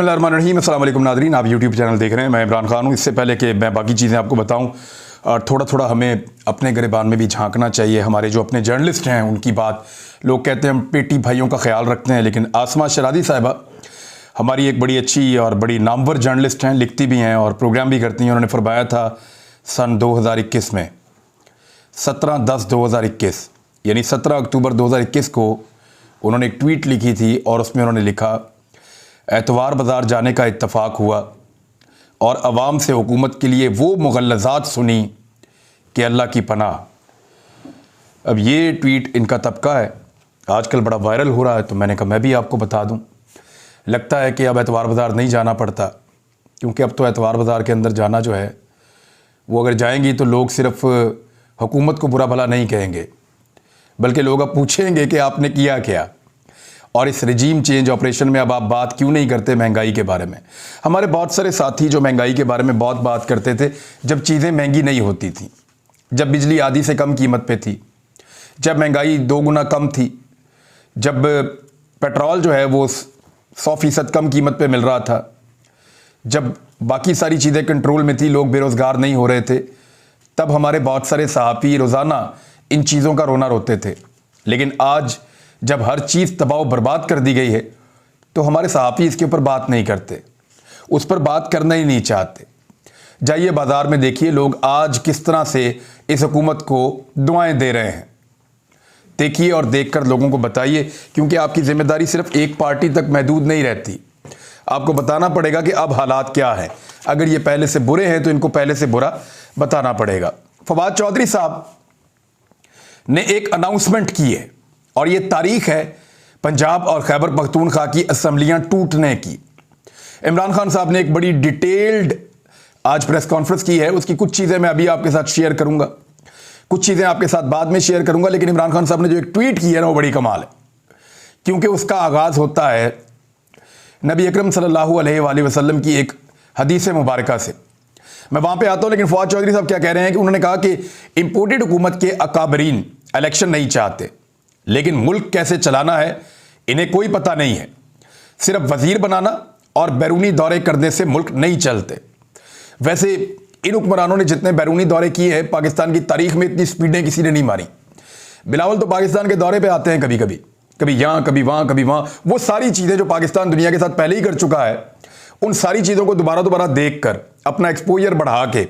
बिस्मिल्लाहिर्रहमानिर्रहीम। अस्सलाम वालेकुम नाज़रीन, आप यूट्यूब चैनल देख रहे हैं। मैं इमरान खान हूँ। इससे पहले कि मैं बाकी चीज़ें आपको बताऊँ, थोड़ा थोड़ा हमें अपने गिरबान में भी झांकना चाहिए। हमारे जो अपने जर्नलिस्ट हैं उनकी बात, लोग कहते हैं हम पेटी भाइयों का ख्याल रखते हैं, लेकिन आसमा शरादी साहिबा हमारी एक बड़ी अच्छी और बड़ी नामवर जर्नलिस्ट हैं, लिखती भी हैं और प्रोग्राम भी करती हैं। उन्होंने फरमाया था सन 2021 में 17/10/2021 यानी 17 अक्टूबर 2021 को उन्होंने एक ट्वीट लिखी थी और उसमें उन्होंने लिखा, एतवार बाज़ार जाने का इत्तफ़ाक हुआ और अवाम से हुकूमत के लिए वो मुग़ल्लज़ात सुनी कि अल्लाह की पनाह। अब ये ट्वीट इनका तबका है, आजकल बड़ा वायरल हो रहा है, तो मैंने कहा मैं भी आपको बता दूं। लगता है कि अब एतवार बाज़ार नहीं जाना पड़ता, क्योंकि अब तो एतवार बाज़ार के अंदर जाना जो है वो अगर जाएंगी तो लोग सिर्फ़ हुकूमत को बुरा भला नहीं कहेंगे, बल्कि लोग अब पूछेंगे कि आपने किया क्या। और इस रिजीम चेंज ऑपरेशन में अब आप बात क्यों नहीं करते महंगाई के बारे में। हमारे बहुत सारे साथी जो महंगाई के बारे में बहुत बात करते थे जब चीज़ें महंगी नहीं होती थी, जब बिजली आधी से कम कीमत पे थी, जब महंगाई 2 गुना कम थी, जब पेट्रोल जो है वो 100% कम कीमत पे मिल रहा था, जब बाकी सारी चीज़ें कंट्रोल में थी, लोग बेरोज़गार नहीं हो रहे थे, तब हमारे बहुत सारे सहाफ़ी रोज़ाना इन चीज़ों का रोना रोते थे। लेकिन आज जब हर चीज़ तबाह बर्बाद कर दी गई है तो हमारे सहाफ़ी इसके ऊपर बात नहीं करते, उस पर बात करना ही नहीं चाहते। जाइए बाज़ार में देखिए लोग आज किस तरह से इस हुकूमत को दुआएं दे रहे हैं। देखिए और देखकर लोगों को बताइए, क्योंकि आपकी ज़िम्मेदारी सिर्फ एक पार्टी तक महदूद नहीं रहती। आपको बताना पड़ेगा कि अब हालात क्या हैं। अगर ये पहले से बुरे हैं तो इनको पहले से बुरा बताना पड़ेगा। फवाद चौधरी साहब ने एक अनाउंसमेंट की है और ये तारीख है पंजाब और खैबर पख्तूनख्वा की असम्बलियां टूटने की। इमरान खान साहब ने एक बड़ी डिटेल्ड आज प्रेस कॉन्फ्रेंस की है, उसकी कुछ चीज़ें मैं अभी आपके साथ शेयर करूंगा, कुछ चीज़ें आपके साथ बाद में शेयर करूंगा। लेकिन इमरान खान साहब ने जो एक ट्वीट की है ना वो बड़ी कमाल है, क्योंकि उसका आगाज़ होता है नबी अकरम सल्लल्लाहु अलैहि वसल्लम की एक हदीस मुबारका से। मैं वहाँ पे आता हूँ, लेकिन फवाद चौधरी साहब क्या कह रहे हैं कि उन्होंने कहा कि इम्पोर्टेड हुकूमत के अकाबरीन इलेक्शन नहीं चाहते, लेकिन मुल्क कैसे चलाना है इन्हें कोई पता नहीं है। सिर्फ वजीर बनाना और बैरूनी दौरे करने से मुल्क नहीं चलते। वैसे इन हुक्मरानों ने जितने बैरूनी दौरे किए हैं पाकिस्तान की तारीख में इतनी स्पीडें किसी ने नहीं मारी। बिलावल तो पाकिस्तान के दौरे पे आते हैं कभी कभी, कभी यहाँ कभी वहाँ कभी वहाँ। वो सारी चीज़ें जो पाकिस्तान दुनिया के साथ पहले ही कर चुका है, उन सारी चीज़ों को दोबारा देख कर अपना एक्सपोजर बढ़ा के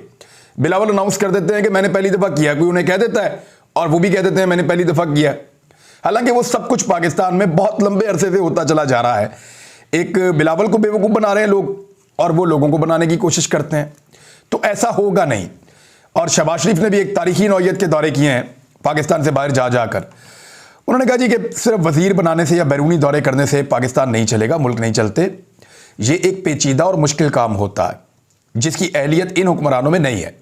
बिलावल अनाउंस कर देते हैं कि मैंने पहली दफ़ा किया। कोई उन्हें कह देता है और वो भी कह देते हैं मैंने पहली दफ़ा किया। हालांकि वो सब कुछ पाकिस्तान में बहुत लंबे अरसे से होता चला जा रहा है। एक बिलावल को बेवकूफ़ बना रहे हैं लोग और वो लोगों को बनाने की कोशिश करते हैं, तो ऐसा होगा नहीं। और शहबाज शरीफ ने भी एक तारीखी नौयत के दौरे किए हैं पाकिस्तान से बाहर जाकर। उन्होंने कहा जी कि सिर्फ वजीर बनाने से या बैरूनी दौरे करने से पाकिस्तान नहीं चलेगा, मुल्क नहीं चलते। ये एक पेचीदा और मुश्किल काम होता है जिसकी अहलियत इन हुक्मरानों में नहीं है।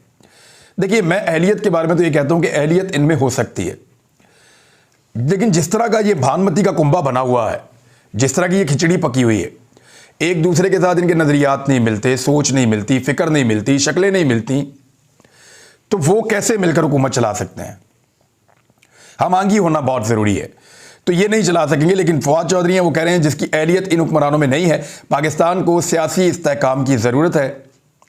देखिए, मैं अहलियत के बारे में तो ये कहता हूँ कि अहलियत इनमें हो सकती है, लेकिन जिस तरह का ये भानमती का कुंबा बना हुआ है, जिस तरह की ये खिचड़ी पकी हुई है, एक दूसरे के साथ इनके नज़रियात नहीं मिलते, सोच नहीं मिलती, फिक्र नहीं मिलती, शक्लें नहीं मिलती, तो वो कैसे मिलकर हुकूमत चला सकते हैं। हम आंगी होना बहुत ज़रूरी है, तो ये नहीं चला सकेंगे। लेकिन फवाद चौधरी हैं, वो कह रहे हैं जिसकी अहलियत इन हुक्मरानों में नहीं है। पाकिस्तान को सियासी इस्तेहकाम की ज़रूरत है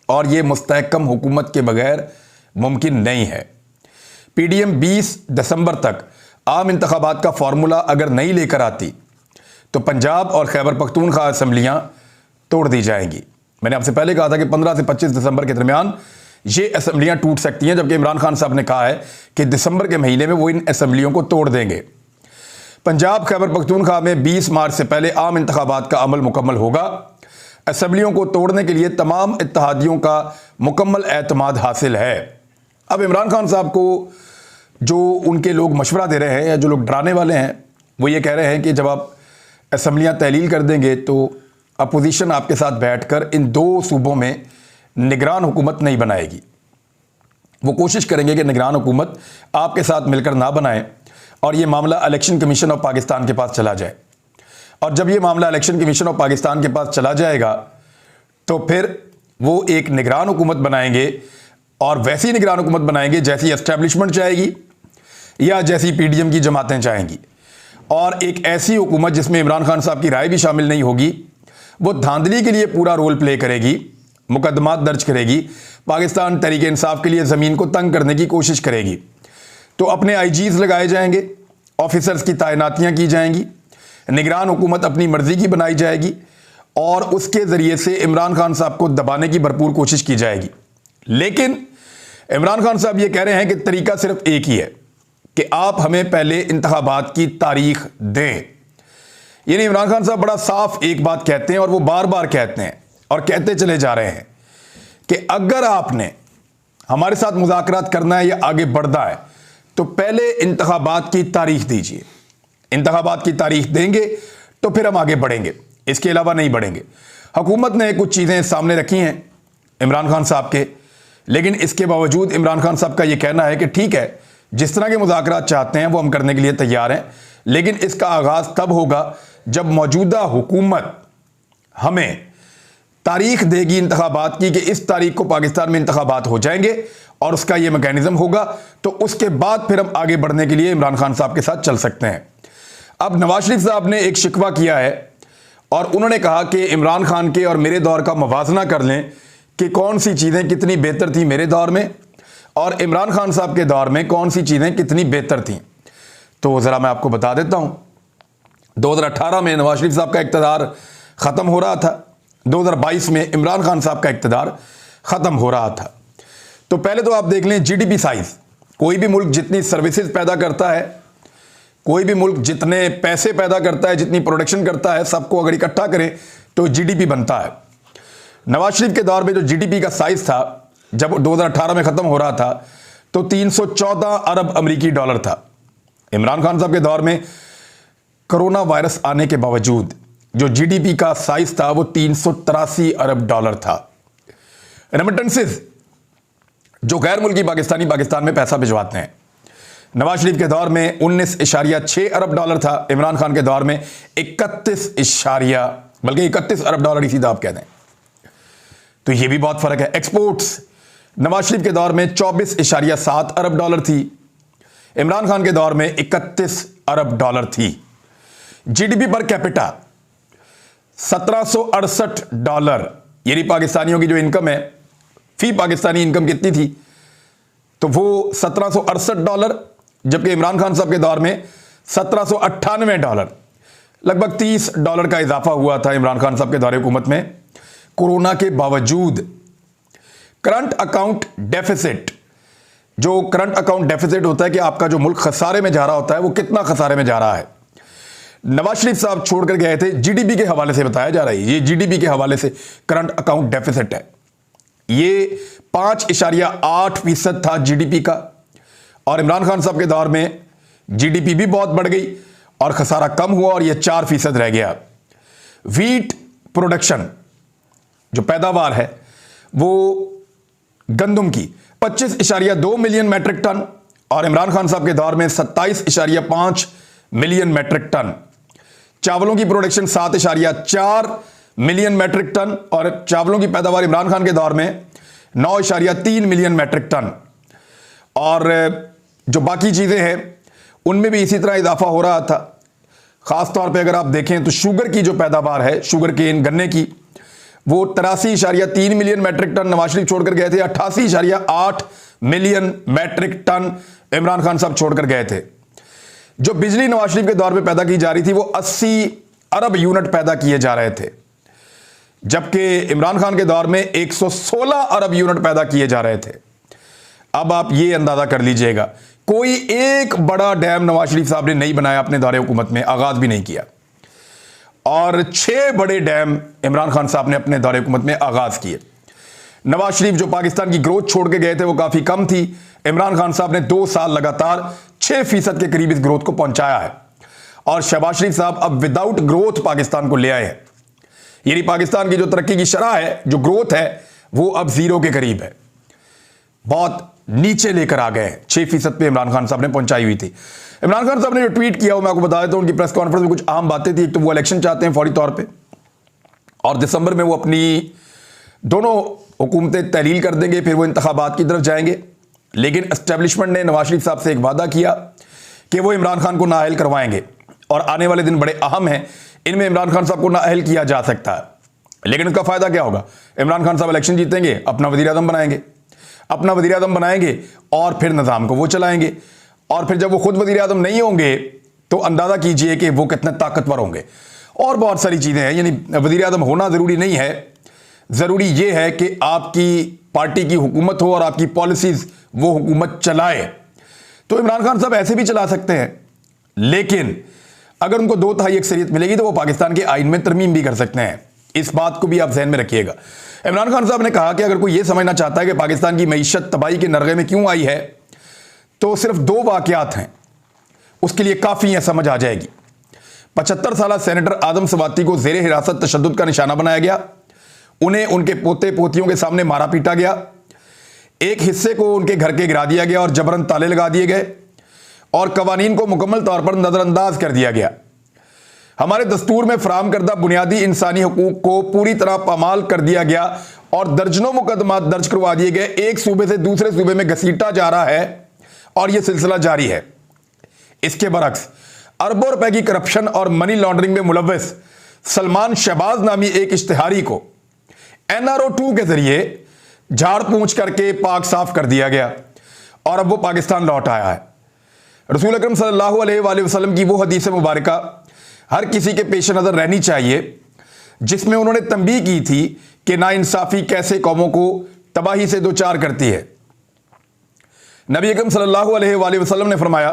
और ये मुस्तहकम हुकूमत के बगैर मुमकिन नहीं है। PDM 20 दिसंबर तक आम इंतखाबात का फार्मूला अगर नहीं लेकर आती तो पंजाब और खैबर पख्तूनख्वा असम्बलियाँ तोड़ दी जाएंगी। मैंने आपसे पहले कहा था कि 15 से 25 दिसंबर के दरमियान ये असम्बलियाँ टूट सकती हैं, जबकि इमरान खान साहब ने कहा है कि दिसंबर के महीने में वो इन असम्बलियों को तोड़ देंगे। पंजाब खैबर पख्तूनख्वा में 20 मार्च से पहले आम इंतखाबात का अमल मुकम्मल होगा। असम्बलियों को तोड़ने के लिए तमाम इत्तेहादियों का मुकम्मल एतमाद हासिल है। अब इमरान खान साहब को जो उनके लोग मशवरा दे रहे हैं या जो लोग डराने वाले हैं, वो ये कह रहे हैं कि जब आप असम्बलियाँ तहलील कर देंगे तो अपोजिशन आपके साथ बैठकर इन 2 सूबों में निगरान हुकूमत नहीं बनाएगी। वो कोशिश करेंगे कि निगरान हुकूमत आपके साथ मिलकर ना बनाएं और ये मामला इलेक्शन कमीशन ऑफ पाकिस्तान के पास चला जाए। और जब ये मामला इलेक्शन कमीशन ऑफ पाकिस्तान के पास चला जाएगा तो फिर वो एक निगरान हुकूमत बनाएंगे, और वैसी निगरान हुकूमत बनाएंगे जैसी एस्टैब्लिशमेंट चाहेगी या जैसी PDM की जमातें चाहेंगी, और एक ऐसी हुकूमत जिसमें इमरान खान साहब की राय भी शामिल नहीं होगी वो धांधली के लिए पूरा रोल प्ले करेगी, मुकदमात दर्ज करेगी, पाकिस्तान तहरीक इंसाफ के लिए ज़मीन को तंग करने की कोशिश करेगी। तो अपने आईजीज़ लगाए जाएंगे, ऑफिसर्स की तैनातियाँ की जाएंगी, निगरान हुकूमत अपनी मर्जी की बनाई जाएगी और उसके ज़रिए से इमरान खान साहब को दबाने की भरपूर कोशिश की जाएगी। लेकिन इमरान खान साहब ये कह रहे हैं कि तरीका सिर्फ एक ही है कि आप हमें पहले इंतखाबात की तारीख दें। यानी इमरान खान साहब बड़ा साफ एक बात कहते हैं और वो बार बार कहते हैं और कहते चले जा रहे हैं कि अगर आपने हमारे साथ मुज़ाकरात करना है या आगे बढ़ना है तो पहले इंतखाबात की तारीख दीजिए। इंतखाबात की तारीख देंगे तो फिर हम आगे बढ़ेंगे, इसके अलावा नहीं बढ़ेंगे। हुकूमत ने कुछ चीज़ें सामने रखी हैं इमरान खान साहब के, लेकिन इसके बावजूद इमरान खान साहब का यह कहना है कि ठीक है, जिस तरह के मुज़ाकरात चाहते हैं वो हम करने के लिए तैयार हैं, लेकिन इसका आगाज़ तब होगा जब मौजूदा हुकूमत हमें तारीख देगी इंतखाबात की कि इस तारीख को पाकिस्तान में इंतखाबात हो जाएंगे और उसका ये मैकेनिज्म होगा, तो उसके बाद फिर हम आगे बढ़ने के लिए इमरान खान साहब के साथ चल सकते हैं। अब नवाज शरीफ साहब ने एक शिकवा किया है और उन्होंने कहा कि इमरान खान के और मेरे दौर का मुवाजना कर लें कि कौन सी चीज़ें कितनी बेहतर थी मेरे दौर में और इमरान खान साहब के दौर में कौन सी चीज़ें कितनी बेहतर थीं। तो ज़रा मैं आपको बता देता हूँ, 2018 में नवाज शरीफ साहब का इक़्तिदार ख़त्म हो रहा था, 2022 में इमरान खान साहब का इक़्तिदार ख़त्म हो रहा था। तो पहले तो आप देख लें जीडीपी साइज़, कोई भी मुल्क जितनी सर्विसेज पैदा करता है, कोई भी मुल्क जितने पैसे पैदा करता है, जितनी प्रोडक्शन करता है, सबको अगर इकट्ठा करें तो जीडीपी बनता है। नवाज शरीफ के दौर में जो जीडीपी का साइज़ था जब 2018 में ख़त्म हो रहा था तो 314 अरब अमरीकी डॉलर था। इमरान खान साहब के दौर में कोरोना वायरस आने के बावजूद जो जीडीपी का साइज़ था वो 383 अरब डॉलर था। रेमिटेंसेस जो गैर मुल्की पाकिस्तान में पैसा भिजवाते हैं, नवाज शरीफ के दौर में 19.6 अरब डॉलर था, इमरान खान के दौर में 31 अरब डॉलर ही सीधा आप कह दें, तो ये भी बहुत फर्क है। एक्सपोर्ट्स नवाज शरीफ के दौर में 24.7 अरब डॉलर थी, इमरान खान के दौर में 31 अरब डॉलर थी। जीडीपी पर कैपिटा 1768 डॉलर, यानी पाकिस्तानियों की जो इनकम है, फी पाकिस्तानी इनकम कितनी थी तो वो 1768 डॉलर, जबकि इमरान खान साहब के दौर में 1798 डॉलर, लगभग 30 डॉलर का इजाफा हुआ था इमरान खान साहब के दौरे हुकूमत में। कोरोना के बावजूद करंट अकाउंट डेफिसिट, जो करंट अकाउंट डेफिसिट होता है कि आपका जो मुल्क खसारे में जा रहा होता है वो कितना खसारे में जा रहा है, नवाज शरीफ साहब छोड़कर गए थे। जीडीपी के हवाले से बताया जा रहा है, ये जीडीपी के हवाले से करंट अकाउंट डेफिसिट है, ये 5.8% था जीडीपी का, और इमरान खान साहब के दौर में जीडीपी भी बहुत बढ़ गई और खसारा कम हुआ और यह 4% रह गया। वीट प्रोडक्शन जो पैदावार है वो गंदम की 25.2 मिलियन मैट्रिक टन और इमरान खान साहब के दौर में 27.5 मिलियन मैट्रिक टन। चावलों की प्रोडक्शन 7.4 मिलियन मैट्रिक टन और चावलों की पैदावार इमरान खान के दौर में 9.3 मिलियन मैट्रिक टन। और जो बाकी चीज़ें हैं उनमें भी इसी तरह इजाफा हो रहा था। ख़ास तौर पे अगर आप देखें तो शुगर की जो पैदावार है, शुगर केन गन्ने की, वो 83.3 million metric ton Nawaz Sharif छोड़कर गए थे, 88.8 million metric ton Imran Khan साहब छोड़कर गए थे। जो बिजली नवाज शरीफ के दौर में पैदा की जा रही थी वो 80 अरब यूनिट पैदा किए जा रहे थे, जबकि इमरान खान के दौर में 116 अरब यूनिट पैदा किए जा रहे थे। अब आप ये अंदाजा कर लीजिएगा, कोई एक बड़ा डैम नवाज शरीफ साहब ने नहीं बनाया अपने दौरे हुकूमत में, आगाज भी नहीं किया, और 6 बड़े डैम इमरान खान साहब ने अपने दौरे हुकूमत में आगाज किए। नवाज शरीफ जो पाकिस्तान की ग्रोथ छोड़ के गए थे वो काफी कम थी, इमरान खान साहब ने 2 साल लगातार 6% के करीब इस ग्रोथ को पहुंचाया है, और शहबाज शरीफ साहब अब विदाउट ग्रोथ पाकिस्तान को ले आए हैं। यानी पाकिस्तान की जो तरक्की की शरह है, जो ग्रोथ है, वो अब 0 के करीब है, बहुत नीचे लेकर आ गए हैं। 6% पे इमरान खान साहब ने पहुंचाई हुई थी। इमरान खान साहब ने जो ट्वीट किया वो मैं आपको बता देता हूं। उनकी प्रेस कॉन्फ्रेंस में कुछ अहम बातें थी। एक तो वो इलेक्शन चाहते हैं फौरी तौर पे, और दिसंबर में वो अपनी दोनों हुकूमतें तहलील कर देंगे, फिर वो इंतखाबात की तरफ जाएंगे। लेकिन एस्टेब्लिशमेंट ने नवाज शरीफ साहब से एक वादा किया कि वो इमरान खान को नाअहल करवाएंगे, और आने वाले दिन बड़े अहम हैं, इनमें इमरान खान साहब को नाअहल किया जा सकता है। लेकिन इसका फायदा क्या होगा? इमरान खान साहब इलेक्शन जीतेंगे, अपना वजीर-ए-आज़म बनाएंगे, अपना वजीर-ए-आज़म बनाएंगे और फिर निज़ाम को वो चलाएंगे। और फिर जब वो खुद वजीर-ए-आज़म नहीं होंगे तो अंदाजा कीजिए कि वो कितने ताकतवर होंगे। और बहुत सारी चीज़ें हैं, यानी वजीर-ए-आज़म होना ज़रूरी नहीं है, ज़रूरी ये है कि आपकी पार्टी की हुकूमत हो और आपकी पॉलिसीज़ वो हुकूमत चलाए। तो इमरान खान साहब ऐसे भी चला सकते हैं, लेकिन अगर उनको 2/3 अक्सरियत मिलेगी तो वो पाकिस्तान के आइन में तरमीम भी कर सकते हैं। इस बात को भी आप जहन में रखिएगा। इमरान खान साहब ने कहा कि अगर कोई ये समझना चाहता है कि पाकिस्तान की मईशत तबाही के नरगे में क्यों आई है, तो सिर्फ 2 वाक़यात हैं, उसके लिए काफ़ी है, समझ आ जाएगी। 75 साल सेनेटर आदम सवाती को ज़ेरे हिरासत तशद्दुद का निशाना बनाया गया, उन्हें उनके पोते पोतियों के सामने मारा पीटा गया, एक हिस्से को उनके घर के गिरा दिया गया और जबरन ताले लगा दिए गए और कवानीन को मुकम्मल तौर पर नज़रअंदाज कर दिया गया। हमारे दस्तूर में फराहम करदा बुनियादी इंसानी हकूक को पूरी तरह पामाल कर दिया गया और दर्जनों मुकदमात दर्ज करवा दिए गए। एक सूबे से दूसरे सूबे में घसीटा जा रहा है और यह सिलसिला जारी है। इसके बरक्स अरबों रुपए की करप्शन और मनी लॉन्ड्रिंग में मुलव्वस सलमान शहबाज नामी एक इश्तिहारी को NRO 2 के जरिए झाड़ पूंछ करके पाक साफ कर दिया गया और अब वो पाकिस्तान लौट आया है। रसूल अकरम सल्लल्लाहु अलैहि वसल्लम की वो हदीस मुबारका हर किसी के पेश नज़र रहनी चाहिए, जिसमें उन्होंने तंबीह की थी कि नाइंसाफ़ी कैसे कौमों को तबाही से दो चार करती है। नबी अकरम सल्लल्लाहु अलैहि वसल्लम ने फरमाया,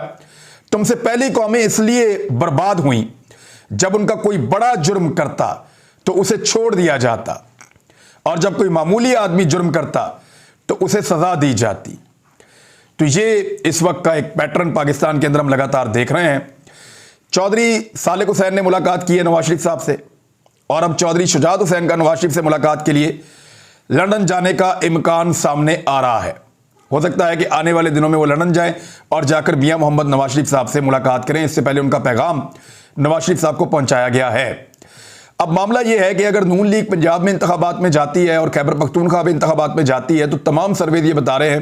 तुमसे पहली कौमें इसलिए बर्बाद हुई जब उनका कोई बड़ा जुर्म करता तो उसे छोड़ दिया जाता और जब कोई मामूली आदमी जुर्म करता तो उसे सज़ा दी जाती। तो ये इस वक्त का एक पैटर्न पाकिस्तान के अंदर हम लगातार देख रहे हैं। चौधरी सालिक हुसैन ने मुलाकात की है नवाज शरीफ साहब से और अब चौधरी शुजात हुसैन का नवाज शरीफ से मुलाकात के लिए लंदन जाने का इम्कान सामने आ रहा है। हो सकता है कि आने वाले दिनों में वो लंदन जाएं और जाकर मियां मोहम्मद नवाज शरीफ साहब से मुलाकात करें। इससे पहले उनका पैगाम नवाज शरीफ साहब को पहुंचाया गया है। अब मामला यह है कि अगर नून लीग पंजाब में इंतखाबात में जाती है और खैबर पख्तूनख्वा में इंतखाबात में जाती है तो तमाम सर्वे ये बता रहे हैं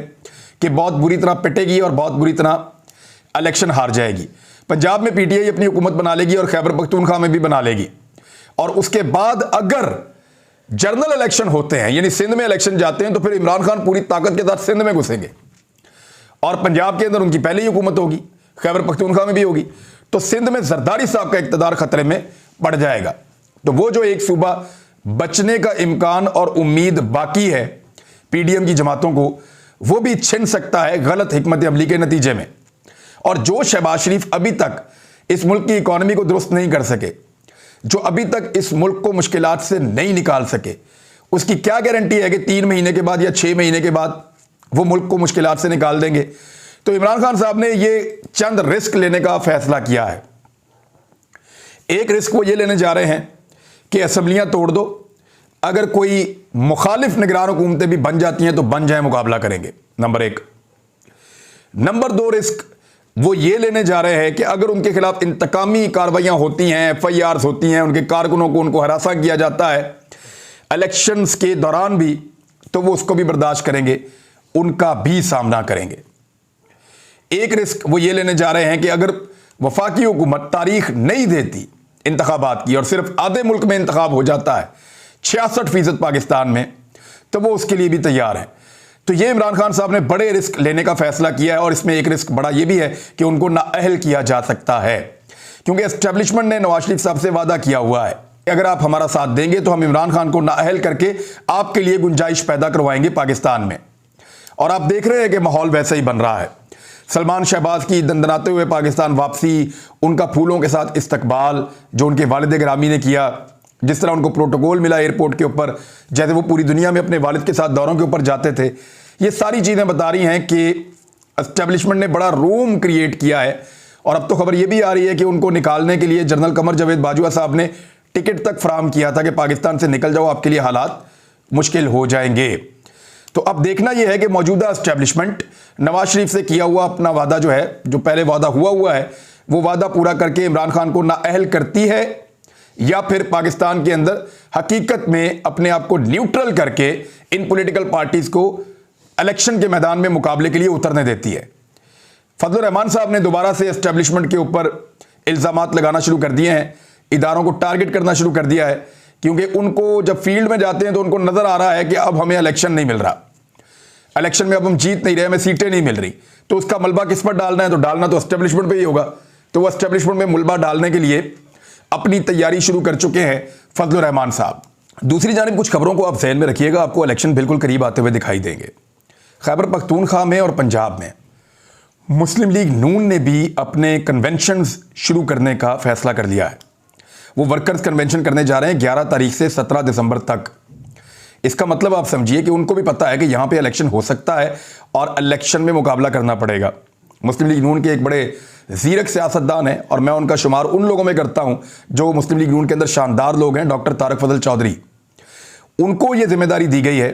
कि बहुत बुरी तरह पिटेगी और बहुत बुरी तरह इलेक्शन हार जाएगी। पंजाब में PTI अपनी हुकूमत बना लेगी और खैबर पख्तूनख्वा में भी बना लेगी और उसके बाद अगर जनरल इलेक्शन होते हैं, यानी सिंध में इलेक्शन जाते हैं, तो फिर इमरान खान पूरी ताकत के साथ सिंध में घुसेंगे और पंजाब के अंदर उनकी पहले ही हुकूमत होगी, खैबर पख्तूनख्वा में भी होगी, तो सिंध में जरदारी साहब का इक़्तिदार खतरे में पड़ जाएगा। तो वो जो एक सूबा बचने का इम्कान और उम्मीद बाकी है PDM की जमातों को, वो भी छिन सकता है गलत हिकमत अमली के नतीजे में। और जो शहबाज शरीफ अभी तक इस मुल्क की इकॉनमी को दुरुस्त नहीं कर सके, जो अभी तक इस मुल्क को मुश्किलात से नहीं निकाल सके, उसकी क्या गारंटी है कि 3 महीने के बाद या 6 महीने के बाद वो मुल्क को मुश्किलात से निकाल देंगे। तो इमरान खान साहब ने ये चंद रिस्क लेने का फैसला किया है। एक रिस्क वो ये लेने जा रहे हैं कि असम्बलियां तोड़ दो, अगर कोई मुखालिफ निगरान हुकूमतें भी बन जाती हैं तो बन जाए, मुकाबला करेंगे, नंबर 1। नंबर 2 रिस्क वो ये लेने जा रहे हैं कि अगर उनके खिलाफ इंतकामी कार्रवाइयां होती हैं, FIRs होती हैं, उनके कारकुनों को उनको हरासा किया जाता है इलेक्शंस के दौरान भी, तो वो उसको भी बर्दाश्त करेंगे, उनका भी सामना करेंगे। एक रिस्क वो ये लेने जा रहे हैं कि अगर वफाकी हुकूमत तारीख नहीं देती इंतखाबात की और सिर्फ आधे मुल्क में इंतखाब हो जाता है 66% पाकिस्तान में, तो वो उसके लिए भी तैयार है। तो ये इमरान खान साहब ने बड़े रिस्क लेने का फैसला किया है और इसमें एक रिस्क बड़ा ये भी है कि उनको नाअहल किया जा सकता है, क्योंकि एस्टेब्लिशमेंट ने नवाज शरीफ साहब से वादा किया हुआ है कि अगर आप हमारा साथ देंगे तो हम इमरान खान को नाअहल करके आपके लिए गुंजाइश पैदा करवाएंगे पाकिस्तान में। और आप देख रहे हैं कि माहौल वैसा ही बन रहा है। सलमान शहबाज की दंदनाते हुए पाकिस्तान वापसी, उनका फूलों के साथ इस्तकबाल जो उनके वालिद गिरामी ने किया, जिस तरह उनको प्रोटोकॉल मिला एयरपोर्ट के ऊपर, जैसे वो पूरी दुनिया में अपने वालिद के साथ दौरों के ऊपर जाते थे, ये सारी चीज़ें बता रही हैं कि एस्टेब्लिशमेंट ने बड़ा रूम क्रिएट किया है। और अब तो खबर ये भी आ रही है कि उनको निकालने के लिए जनरल कमर जावेद बाजवा साहब ने टिकट तक फराहम किया था कि पाकिस्तान से निकल जाओ, आपके लिए हालात मुश्किल हो जाएंगे। तो अब देखना यह है कि मौजूदा एस्टेब्लिशमेंट नवाज शरीफ से किया हुआ अपना वादा जो है, जो पहले वादा हुआ है, वो वादा पूरा करके इमरान खान को नाअहल करती है या फिर पाकिस्तान के अंदर हकीकत में अपने आप को न्यूट्रल करके इन पॉलिटिकल पार्टीज को इलेक्शन के मैदान में मुकाबले के लिए उतरने देती है। फजल रहमान साहब ने दोबारा से एस्टेब्लिशमेंट के ऊपर इल्ज़ामात लगाना शुरू कर दिए हैं, इदारों को टारगेट करना शुरू कर दिया है क्योंकि उनको जब फील्ड में जाते हैं तो उनको नजर आ रहा है कि अब हमें इलेक्शन नहीं मिल रहा, इलेक्शन में अब हम जीत नहीं रहे, हमें सीटें नहीं मिल रही, तो उसका मलबा किस पर डालना है? तो डालना तो एस्टेब्लिशमेंट पे ही होगा। तो वो एस्टेब्लिशमेंट में मलबा डालने के लिए अपनी तैयारी शुरू कर चुके हैं फजलुर रहमान साहब। दूसरी जानिब कुछ खबरों को आप ज़हन में रखिएगा, आपको इलेक्शन बिल्कुल करीब आते हुए दिखाई देंगे। खैबर पख्तूनख्वा में और पंजाब में मुस्लिम लीग नून ने भी अपने कन्वेंशन शुरू करने का फैसला कर लिया है। वो वर्कर्स कन्वेंशन करने जा रहे हैं 11 तारीख से 17 दिसंबर तक। इसका मतलब आप समझिए कि उनको भी पता है कि यहां पे इलेक्शन हो सकता है और इलेक्शन में मुकाबला करना पड़ेगा। मुस्लिम लीग नून के एक बड़े ज़ीरक सियासतदान हैं और मैं उनका शुमार उन लोगों में करता हूं जो मुस्लिम लीग नून के अंदर शानदार लोग हैं, डॉक्टर तारक फजल चौधरी। उनको ये जिम्मेदारी दी गई है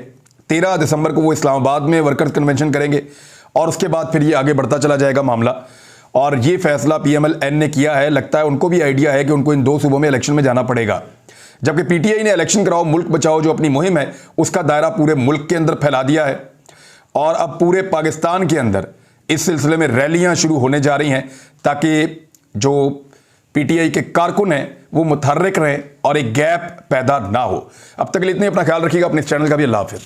13 दिसंबर को वो इस्लामाबाद में वर्कर्स कन्वेंशन करेंगे और उसके बाद फिर ये आगे बढ़ता चला जाएगा मामला। और ये फैसला PMLN ने किया है। लगता है उनको भी आइडिया है कि उनको इन 2 सूबों में इलेक्शन में जाना पड़ेगा, जबकि PTI ने इलेक्शन कराओ मुल्क बचाओ जो अपनी मुहिम है उसका दायरा पूरे मुल्क के अंदर फैला दिया है और अब पूरे पाकिस्तान के अंदर इस सिलसिले में रैलियां शुरू होने जा रही हैं ताकि जो PTI के कारकुन हैं वो मुतहर्रिक रहें और एक गैप पैदा ना हो। अब तक के लिए इतने, अपना ख्याल रखिएगा, अपने इस चैनल का भी। अल्लाह हाफिज़।